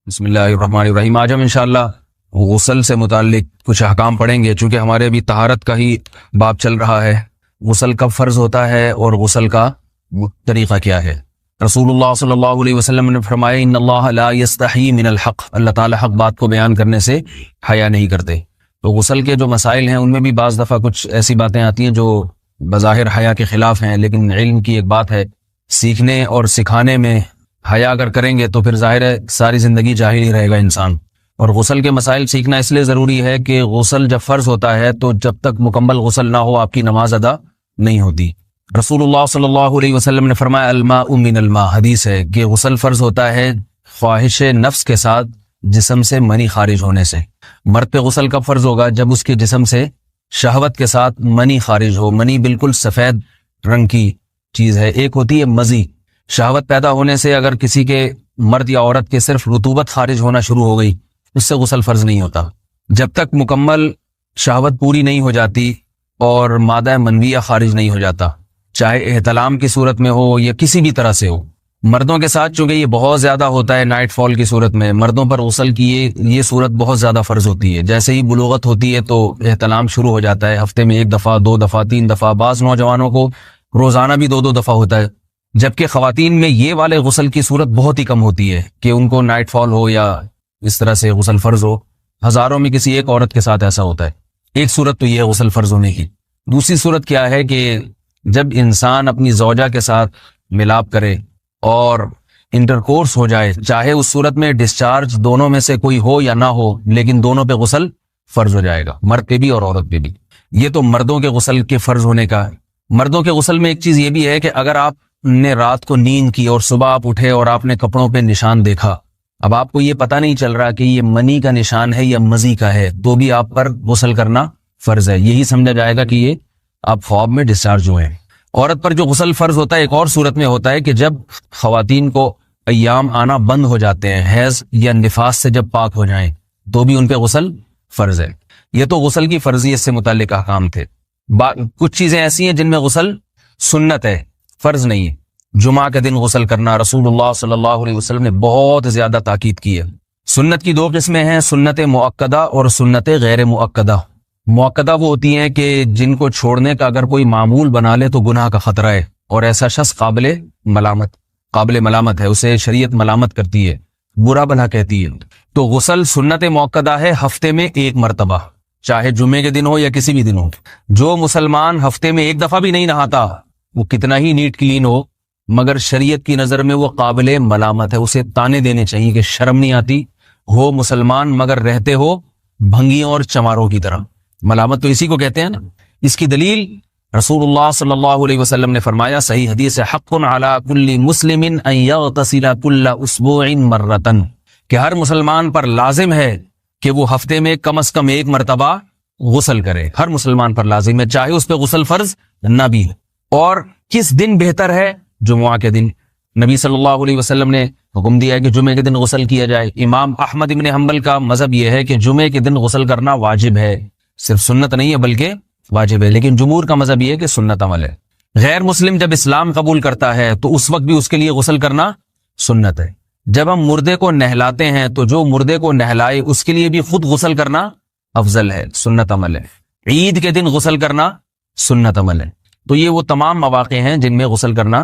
بسم اللہ الرحمن الرحیم۔ آج ہم انشاءاللہ غسل سے متعلق کچھ احکام پڑھیں گے، چونکہ ہمارے ابھی طہارت کا ہی باب چل رہا ہے۔ غسل کب فرض ہوتا ہے اور غسل کا طریقہ کیا ہے؟ رسول اللہ صلی اللہ علیہ وسلم نے فرمایا ان اللہ لا یستحی من الحق، اللہ تعالی حق بات کو بیان کرنے سے حیا نہیں کرتے۔ تو غسل کے جو مسائل ہیں ان میں بھی بعض دفعہ کچھ ایسی باتیں آتی ہیں جو بظاہر حیا کے خلاف ہیں، لیکن علم کی ایک بات ہے، سیکھنے اور سکھانے میں حیا اگر کریں گے تو پھر ظاہر ہے ساری زندگی جاہل ہی رہے گا انسان۔ اور غسل کے مسائل سیکھنا اس لیے ضروری ہے کہ غسل جب فرض ہوتا ہے تو جب تک مکمل غسل نہ ہو آپ کی نماز ادا نہیں ہوتی۔ رسول اللہ صلی اللہ علیہ وسلم نے فرمایا الماء من الماء، حدیث ہے کہ غسل فرض ہوتا ہے خواہش نفس کے ساتھ جسم سے منی خارج ہونے سے۔ مرد پہ غسل کب فرض ہوگا؟ جب اس کے جسم سے شہوت کے ساتھ منی خارج ہو۔ منی بالکل سفید رنگ کی چیز ہے، ایک ہوتی ہے مزی۔ شہوت پیدا ہونے سے اگر کسی کے مرد یا عورت کے صرف رطوبت خارج ہونا شروع ہو گئی اس سے غسل فرض نہیں ہوتا۔ جب تک مکمل شہوت پوری نہیں ہو جاتی اور مادہ منویہ خارج نہیں ہو جاتا، چاہے احتلام کی صورت میں ہو یا کسی بھی طرح سے ہو۔ مردوں کے ساتھ چونکہ یہ بہت زیادہ ہوتا ہے، نائٹ فال کی صورت میں مردوں پر غسل کی یہ صورت بہت زیادہ فرض ہوتی ہے۔ جیسے ہی بلوغت ہوتی ہے تو احتلام شروع ہو جاتا ہے، ہفتے میں 1 دفعہ 2 دفعہ 3 دفعہ، بعض نوجوانوں کو روزانہ بھی 2 دفعہ ہوتا ہے، جبکہ خواتین میں یہ والے غسل کی صورت بہت ہی کم ہوتی ہے کہ ان کو نائٹ فال ہو یا اس طرح سے غسل فرض ہو۔ ہزاروں میں کسی ایک عورت کے ساتھ ایسا ہوتا ہے۔ ایک صورت تو یہ ہے غسل فرض ہونے کی۔ دوسری صورت کیا ہے کہ جب انسان اپنی زوجہ کے ساتھ ملاپ کرے اور انٹرکورس ہو جائے، چاہے اس صورت میں ڈسچارج دونوں میں سے کوئی ہو یا نہ ہو، لیکن دونوں پہ غسل فرض ہو جائے گا، مرد پہ بھی اور عورت پہ بھی۔ یہ تو مردوں کے غسل کے فرض ہونے کا ہے۔ مردوں کے غسل میں ایک چیز یہ بھی ہے کہ اگر آپ نے رات کو نیند کی اور صبح آپ اٹھے اور آپ نے کپڑوں پہ نشان دیکھا، اب آپ کو یہ پتہ نہیں چل رہا کہ یہ منی کا نشان ہے یا مزی کا ہے، تو بھی آپ پر غسل کرنا فرض ہے۔ یہی سمجھا جائے گا کہ یہ آپ خواب میں ڈسچارج ہوئے ہیں۔ عورت پر جو غسل فرض ہوتا ہے ایک اور صورت میں ہوتا ہے کہ جب خواتین کو ایام آنا بند ہو جاتے ہیں، حیض یا نفاس سے جب پاک ہو جائیں تو بھی ان پہ غسل فرض ہے۔ یہ تو غسل کی فرضیت سے متعلق احکام تھے۔ کچھ چیزیں ایسی ہیں جن میں غسل سنت ہے، فرض نہیں ہے۔ جمعہ کے دن غسل کرنا رسول اللہ صلی اللہ علیہ وسلم نے بہت زیادہ تاکید کی ہے۔ سنت کی 2 قسمیں ہیں، سنت مؤکدہ اور سنت غیر مؤکدہ۔ مؤکدہ وہ ہوتی ہیں کہ جن کو چھوڑنے کا اگر کوئی معمول بنا لے تو گناہ کا خطرہ ہے اور ایسا شخص قابل ملامت ہے، اسے شریعت ملامت کرتی ہے، برا بھلا کہتی ہے۔ تو غسل سنت مؤکدہ ہے، ہفتے میں 1 مرتبہ، چاہے جمعے کے دن ہو یا کسی بھی دن ہو۔ جو مسلمان ہفتے میں 1 دفعہ بھی نہیں نہاتا، وہ کتنا ہی نیٹ کلین ہو، مگر شریعت کی نظر میں وہ قابل ملامت ہے، اسے تانے دینے چاہیے کہ شرم نہیں آتی ہو مسلمان مگر رہتے ہو بھنگیوں اور چماروں کی طرح۔ ملامت تو اسی کو کہتے ہیں نا۔ اس کی دلیل رسول اللہ صلی اللہ علیہ وسلم نے فرمایا، صحیح حدیث ہے، حق علی کل مسلم ان یغتسل کل اسبوع مرۃ، کہ ہر مسلمان پر لازم ہے کہ وہ ہفتے میں کم از کم 1 مرتبہ غسل کرے۔ ہر مسلمان پر لازم ہے، چاہے اس پہ غسل فرض نہ بھی ہو۔ اور کس دن بہتر ہے؟ جمعہ کے دن۔ نبی صلی اللہ علیہ وسلم نے حکم دیا ہے کہ جمعے کے دن غسل کیا جائے۔ امام احمد ابن حنبل کا مذہب یہ ہے کہ جمعے کے دن غسل کرنا واجب ہے، صرف سنت نہیں ہے بلکہ واجب ہے، لیکن جمہور کا مذہب یہ ہے کہ سنت عمل ہے۔ غیر مسلم جب اسلام قبول کرتا ہے تو اس وقت بھی اس کے لیے غسل کرنا سنت ہے۔ جب ہم مردے کو نہلاتے ہیں تو جو مردے کو نہلائے اس کے لیے بھی خود غسل کرنا افضل ہے، سنت عمل ہے۔ عید کے دن غسل کرنا سنت عمل ہے۔ تو یہ وہ تمام مواقع ہیں جن میں غسل کرنا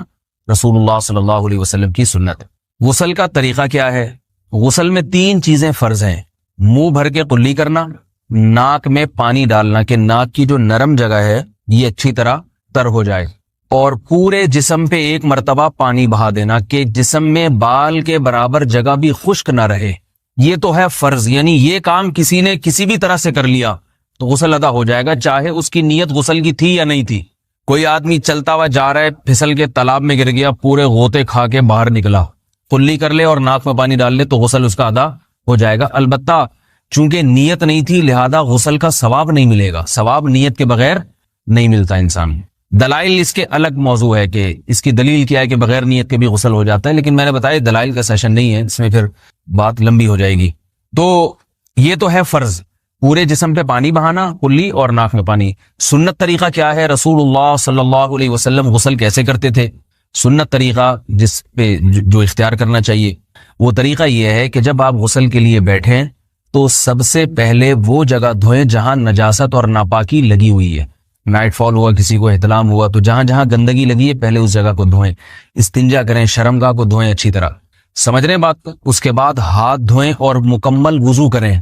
رسول اللہ صلی اللہ علیہ وسلم کی سنت ہے۔ غسل کا طریقہ کیا ہے؟ غسل میں 3 چیزیں فرض ہیں، منہ بھر کے قلی کرنا، ناک میں پانی ڈالنا کہ ناک کی جو نرم جگہ ہے یہ اچھی طرح تر ہو جائے، اور پورے جسم پہ 1 مرتبہ پانی بہا دینا کہ جسم میں بال کے برابر جگہ بھی خشک نہ رہے۔ یہ تو ہے فرض، یعنی یہ کام کسی نے کسی بھی طرح سے کر لیا تو غسل ادا ہو جائے گا، چاہے اس کی نیت غسل کی تھی یا نہیں تھی۔ کوئی آدمی چلتا ہوا جا رہا ہے، پھسل کے تالاب میں گر گیا، پورے غوطے کھا کے باہر نکلا، قلی کر لے اور ناک میں پانی ڈال لے تو غسل اس کا ادا ہو جائے گا۔ البتہ چونکہ نیت نہیں تھی لہذا غسل کا ثواب نہیں ملے گا، ثواب نیت کے بغیر نہیں ملتا انسان۔ دلائل اس کے الگ موضوع ہے کہ اس کی دلیل کیا ہے کہ بغیر نیت کے بھی غسل ہو جاتا ہے، لیکن میں نے بتایا دلائل کا سیشن نہیں ہے، اس میں پھر بات لمبی ہو جائے گی۔ تو یہ تو ہے فرض، پورے جسم پہ پانی بہانا، کلی اور ناک میں پانی۔ سنت طریقہ کیا ہے؟ رسول اللہ صلی اللہ علیہ وسلم غسل کیسے کرتے تھے؟ سنت طریقہ جس پہ جو اختیار کرنا چاہیے، وہ طریقہ یہ ہے کہ جب آپ غسل کے لیے بیٹھیں تو سب سے پہلے وہ جگہ دھوئیں جہاں نجاست اور ناپاکی لگی ہوئی ہے. نائٹ فال ہوا, کسی کو احتلام ہوا, تو جہاں جہاں گندگی لگی ہے پہلے اس جگہ کو دھوئیں. استنجا کریں, شرمگاہ کو دھوئیں اچھی طرح. سمجھ رہے ہیں بات کو؟ اس کے بعد ہاتھ دھوئیں اور مکمل وضو کریں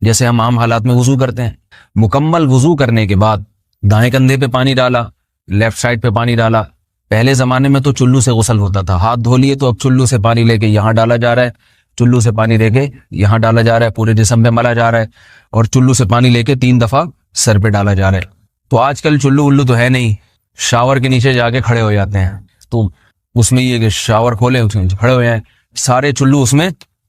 جیسے ہم عام حالات میں وضو کرتے ہیں. مکمل وضو کرنے کے بعد دائیں کندھے پہ پانی ڈالا, لیفٹ سائڈ پہ پانی ڈالا. پہلے زمانے میں تو چلو سے غسل ہوتا تھا, ہاتھ دھو لیے تو اب چلو سے پانی لے کے یہاں ڈالا جا رہا ہے, چلو سے پانی لے کے یہاں ڈالا جا رہا ہے, پورے جسم پہ ملا جا رہا ہے, اور چلو سے پانی لے کے 3 دفعہ سر پہ ڈالا جا رہا ہے. تو آج کل چلو الو تو ہے نہیں, شاور کے نیچے جا کے کھڑے ہو جاتے ہیں. تو اس میں یہ کہ شاور کھولے اس میں کھڑے ہو جائیں, سارے چلو اس میں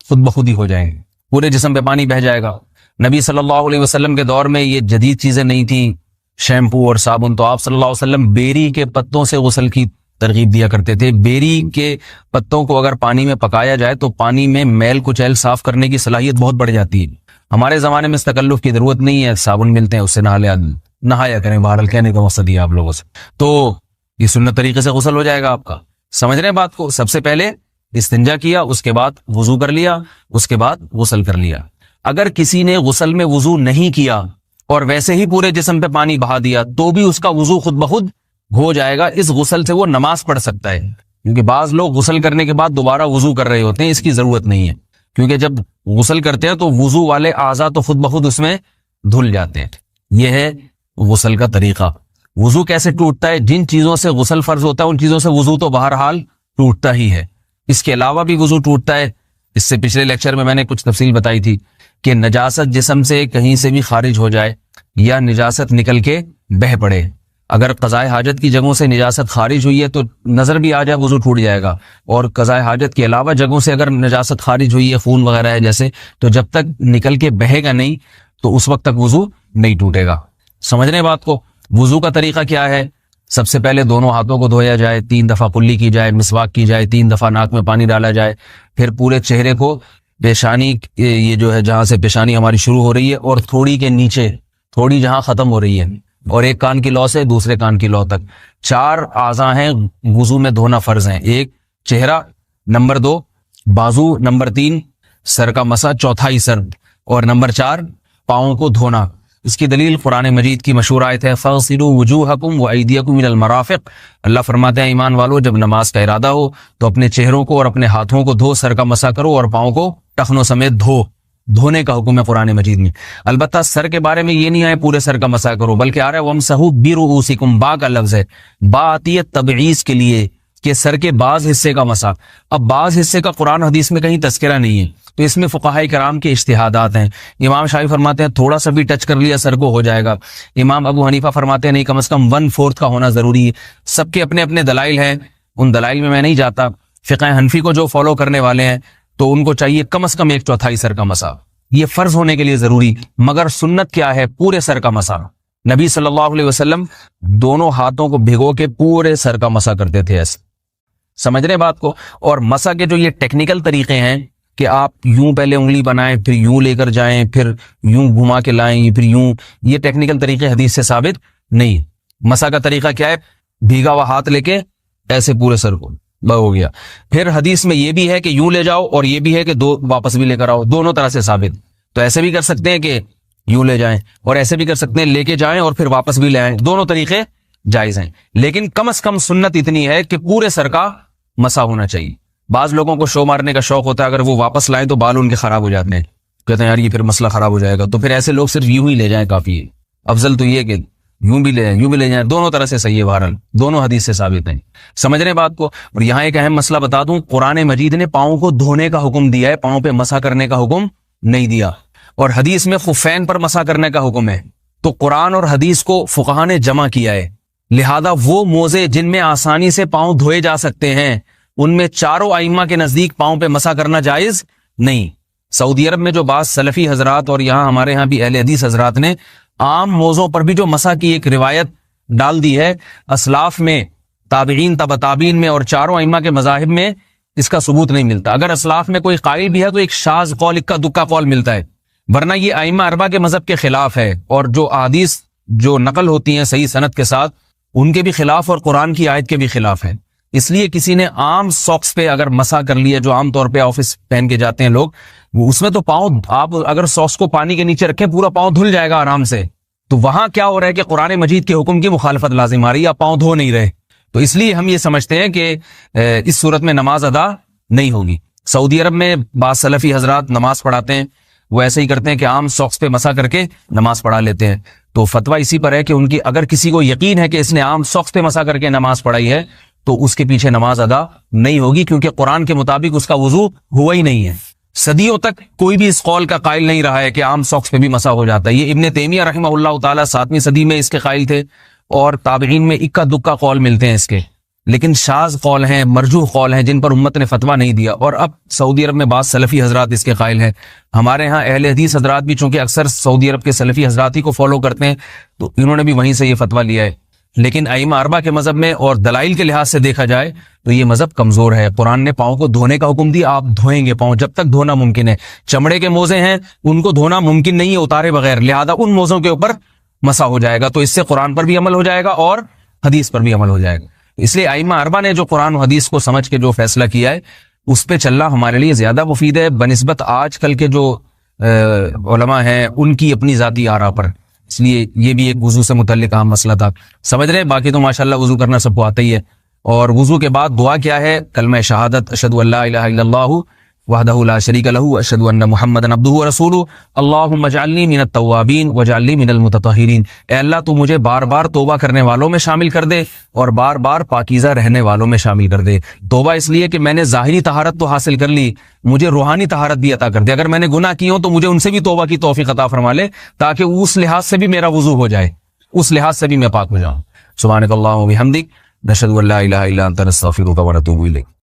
خود بخود ہی ہو جائیں گے, پورے جسم پہ پانی بہہ جائے گا. نبی صلی اللہ علیہ وسلم کے دور میں یہ جدید چیزیں نہیں تھیں, شیمپو اور صابن. تو آپ صلی اللہ علیہ وسلم بیری کے پتوں سے غسل کی ترغیب دیا کرتے تھے. بیری کے پتوں کو اگر پانی میں پکایا جائے تو پانی میں میل کچیل صاف کرنے کی صلاحیت بہت بڑھ جاتی ہے. ہمارے زمانے میں اس تکلف کی ضرورت نہیں ہے, صابن ملتے ہیں اس سے نہایا کریں. بہرحال کہنے کا مقصد یہ آپ لوگوں سے, تو یہ سنت طریقے سے غسل ہو جائے گا آپ کا. سمجھ رہے ہیں بات کو؟ سب سے پہلے استنجا کیا, اس کے بعد وضو کر لیا, اس کے بعد غسل کر لیا. اگر کسی نے غسل میں وضو نہیں کیا اور ویسے ہی پورے جسم پہ پانی بہا دیا تو بھی اس کا وضو خود بخود ہو جائے گا. اس غسل سے وہ نماز پڑھ سکتا ہے, کیونکہ بعض لوگ غسل کرنے کے بعد دوبارہ وضو کر رہے ہوتے ہیں. اس کی ضرورت نہیں ہے, کیونکہ جب غسل کرتے ہیں تو وضو والے اعضاء تو خود بخود اس میں دھل جاتے ہیں. یہ ہے غسل کا طریقہ. وضو کیسے ٹوٹتا ہے؟ جن چیزوں سے غسل فرض ہوتا ہے ان چیزوں سے وضو تو بہرحال ٹوٹتا ہی ہے. اس کے علاوہ بھی وضو ٹوٹتا ہے. اس سے پچھلے لیکچر میں نے کچھ تفصیل بتائی تھی کہ نجاست جسم سے کہیں سے بھی خارج ہو جائے یا نجاست نکل کے بہہ پڑے. اگر قضاء حاجت کی جگہوں سے نجاست خارج ہوئی ہے تو نظر بھی آ جائے وضو ٹوٹ جائے گا, اور قضاء حاجت کے علاوہ جگہوں سے اگر نجاست خارج ہوئی ہے, خون وغیرہ ہے جیسے, تو جب تک نکل کے بہے گا نہیں تو اس وقت تک وضو نہیں ٹوٹے گا. سمجھ رہے ہیں بات کو؟ وضو کا طریقہ کیا ہے؟ سب سے پہلے دونوں ہاتھوں کو دھویا جائے, 3 دفعہ کلی کی جائے, مسواک کی جائے, 3 دفعہ ناک میں پانی ڈالا جائے, پھر پورے چہرے کو پیشانی, یہ جو ہے جہاں سے پیشانی ہماری شروع ہو رہی ہے اور تھوڑی کے نیچے تھوڑی جہاں ختم ہو رہی ہے, اور ایک کان کی لو سے دوسرے کان کی لو تک 4 اعضاء ہیں وضو میں دھونا فرض ہیں. 1 چہرہ, نمبر 2 بازو, نمبر 3 سر کا مسا, چوتھا ہی سر, اور نمبر 4 پاؤں کو دھونا. اس کی دلیل قرآن مجید کی مشہور آیت ہے فَاغْسِلُوا وُجُوهَكُمْ وَأَيْدِيَكُمْ إِلَى الْمَرَافِقِ. اللہ فرماتے ہیں ایمان والو, جب نماز کا ارادہ ہو تو اپنے چہروں کو اور اپنے ہاتھوں کو دھو, سر کا مسا کرو اور پاؤں کو ٹخنوں سمیت دھو. دھونے کا حکم ہے قرآن مجید میں. البتہ سر کے بارے میں یہ نہیں آئے پورے سر کا مسا کرو, بلکہ آ رہا ہے وَامْسَحُوا بِرُؤُوسِكُمْ. با کا لفظ ہے, با آتی ہے تبعیض کے لیے کہ سر کے بعض حصے کا مسا. اب بعض حصے کا قرآن حدیث میں کہیں تذکرہ نہیں ہے, تو اس میں فقہاء کرام کے اجتہادات ہیں. امام شافعی فرماتے ہیں تھوڑا سا بھی ٹچ کر لیا سر کو ہو جائے گا. امام ابو حنیفہ فرماتے ہیں نہیں, کم از کم 1/4 کا ہونا ضروری ہے. سب کے اپنے اپنے دلائل ہیں, ان دلائل میں نہیں جاتا. فقہ حنفی کو جو فالو کرنے والے ہیں تو ان کو چاہیے کم از کم 1/4 سر کا مسا, یہ فرض ہونے کے لیے ضروری. مگر سنت کیا ہے؟ پورے سر کا مسا. نبی صلی اللہ علیہ وسلم دونوں ہاتھوں کو بھگو کے پورے سر کا مسا کرتے تھے ایسے. سمجھ رہے بات کو؟ اور مسا کے جو یہ ٹیکنیکل طریقے ہیں کہ آپ یوں پہلے انگلی بنائیں, پھر یوں لے کر جائیں, پھر یوں گھما کے لائیں, پھر یوں, یہ ٹیکنیکل طریقے حدیث سے ثابت نہیں. مسا کا طریقہ کیا ہے؟ بھیگا ہوا ہاتھ لے کے ایسے پورے سر کو ہو گیا. پھر حدیث میں یہ بھی ہے کہ یوں لے جاؤ اور یہ بھی ہے کہ 2 واپس بھی لے کر آؤ, دونوں طرح سے ثابت. تو ایسے بھی کر سکتے ہیں کہ یوں لے جائیں, اور ایسے بھی کر سکتے ہیں لے کے جائیں اور پھر واپس بھی لے آئیں, دونوں طریقے جائز ہیں. لیکن کم از کم سنت اتنی ہے کہ پورے سر کا مسا ہونا چاہیے. بعض لوگوں کو شو مارنے کا شوق ہوتا ہے, اگر وہ واپس لائیں تو بال ان کے خراب ہو جاتے ہیں, کہتے ہیں یار یہ پھر مسئلہ خراب ہو جائے گا. تو پھر ایسے لوگ صرف یوں ہی لے جائیں کافی ہے. افضل تو یہ کہ یوں بھی لے جائیں, یوں بھی لے جائیں, دونوں طرح سے صحیح ہے. بہرحال دونوں حدیث سے ثابت ہیں. سمجھ رہے بات کو؟ اور یہاں ایک اہم مسئلہ بتا دوں, قرآن مجید نے پاؤں کو دھونے کا حکم دیا ہے, پاؤں پہ مسا کرنے کا حکم نہیں دیا. اور حدیث میں خفین پر مسا کرنے کا حکم ہے. تو قرآن اور حدیث کو فقہا نے جمع کیا ہے. لہذا وہ موزے جن میں آسانی سے پاؤں دھوئے جا سکتے ہیں ان میں چاروں ائمہ کے نزدیک پاؤں پہ مسا کرنا جائز نہیں. سعودی عرب میں جو بعض سلفی حضرات اور یہاں ہمارے ہاں بھی اہل حدیث حضرات نے عام موزوں پر بھی جو مسا کی ایک روایت ڈال دی ہے, اسلاف میں, تابعین, تبع تابعین میں اور چاروں ائمہ کے مذاہب میں اس کا ثبوت نہیں ملتا. اگر اسلاف میں کوئی قائل بھی ہے تو ایک شاذ قول, اکا دکا قول ملتا ہے, ورنہ یہ ائمہ اربعہ کے مذہب کے خلاف ہے. اور جو احادیث جو نقل ہوتی ہیں صحیح سند کے ساتھ ان کے بھی خلاف اور قرآن کی آیت کے بھی خلاف ہے. اس لیے کسی نے عام ساکس پہ اگر مسا کر لیا، جو عام طور پہ آفس پہن کے جاتے ہیں لوگ، اس میں تو پاؤں، آپ اگر ساکس کو پانی کے نیچے رکھیں پورا پاؤں دھل جائے گا آرام سے. تو وہاں کیا ہو رہا ہے کہ قرآن مجید کے حکم کی مخالفت لازم آ رہی ہے، آپ پاؤں دھو نہیں رہے. تو اس لیے ہم یہ سمجھتے ہیں کہ اس صورت میں نماز ادا نہیں ہوگی. سعودی عرب میں بعض سلفی حضرات نماز پڑھاتے ہیں، وہ ایسے ہی کرتے ہیں کہ عام ساکس پہ مسا کر کے نماز پڑھا لیتے ہیں. تو فتویٰ اسی پر ہے کہ ان کی اگر کسی کو یقین ہے کہ اس نے عام ساکس پہ مسا کر کے نماز پڑھائی ہے تو اس کے پیچھے نماز ادا نہیں ہوگی، کیونکہ قرآن کے مطابق اس کا وضو ہوا ہی نہیں ہے. صدیوں تک کوئی بھی اس قول کا قائل نہیں رہا ہے کہ عام ساکس پہ بھی مسا ہو جاتا ہے. یہ ابن تیمیہ رحمہ اللہ تعالیٰ 7ویں صدی میں اس کے قائل تھے، اور تابعین میں اکا دکا قول ملتے ہیں اس کے، لیکن شاذ قول ہیں، مرجوح قول ہیں جن پر امت نے فتویٰ نہیں دیا. اور اب سعودی عرب میں بعض سلفی حضرات اس کے قائل ہیں. ہمارے ہاں اہل حدیث حضرات بھی چونکہ اکثر سعودی عرب کے سلفی حضرات ہی کو فالو کرتے ہیں، تو انہوں نے بھی وہیں سے یہ فتویٰ لیا ہے. لیکن ائمہ اربعہ کے مذہب میں اور دلائل کے لحاظ سے دیکھا جائے تو یہ مذہب کمزور ہے. قرآن نے پاؤں کو دھونے کا حکم دیا، آپ دھوئیں گے پاؤں جب تک دھونا ممکن ہے. چمڑے کے موزے ہیں ان کو دھونا ممکن نہیں ہے اتارے بغیر، لہذا ان موزوں کے اوپر مسا ہو جائے گا. تو اس سے قرآن پر بھی عمل ہو جائے گا اور حدیث پر بھی عمل ہو جائے گا. اس لیے ائمہ اربعہ نے جو قرآن و حدیث کو سمجھ کے جو فیصلہ کیا ہے اس پہ چلنا ہمارے لیے زیادہ مفید ہے بنسبت آج کل کے جو علماء ہیں ان کی اپنی ذاتی آراء پر. اس لیے یہ بھی ایک وضو سے متعلق اہم مسئلہ تھا. سمجھ رہے ہیں؟ باقی تو ماشاءاللہ وضو کرنا سب کو آتا ہی ہے. اور وضو کے بعد دعا کیا ہے؟ کلمہ شہادت، اشہد ان لا الہ الا اللہ وحدہ لا شریک لہ اشہد ان محمدا عبدہ ورسولہ اللہم اجعلنی من التوابین واجعلنی من المتطہرین. اے اللہ تو مجھے بار بار توبہ کرنے والوں میں شامل کر دے اور بار بار پاکیزہ رہنے والوں میں شامل کر دے. توبہ اس لیے کہ میں نے ظاہری طہارت تو حاصل کر لی، مجھے روحانی طہارت بھی عطا کر دے. اگر میں نے گناہ کی ہوں تو مجھے ان سے بھی توبہ کی توفیق عطا فرما لے، تاکہ اس لحاظ سے بھی میرا وضو ہو جائے، اس لحاظ سے بھی میں پاک ہو جاؤں. سبحانک اللہم و بحمدک، نشہد ان لا الہ الا انت، نستغفرک و نتوب الیک.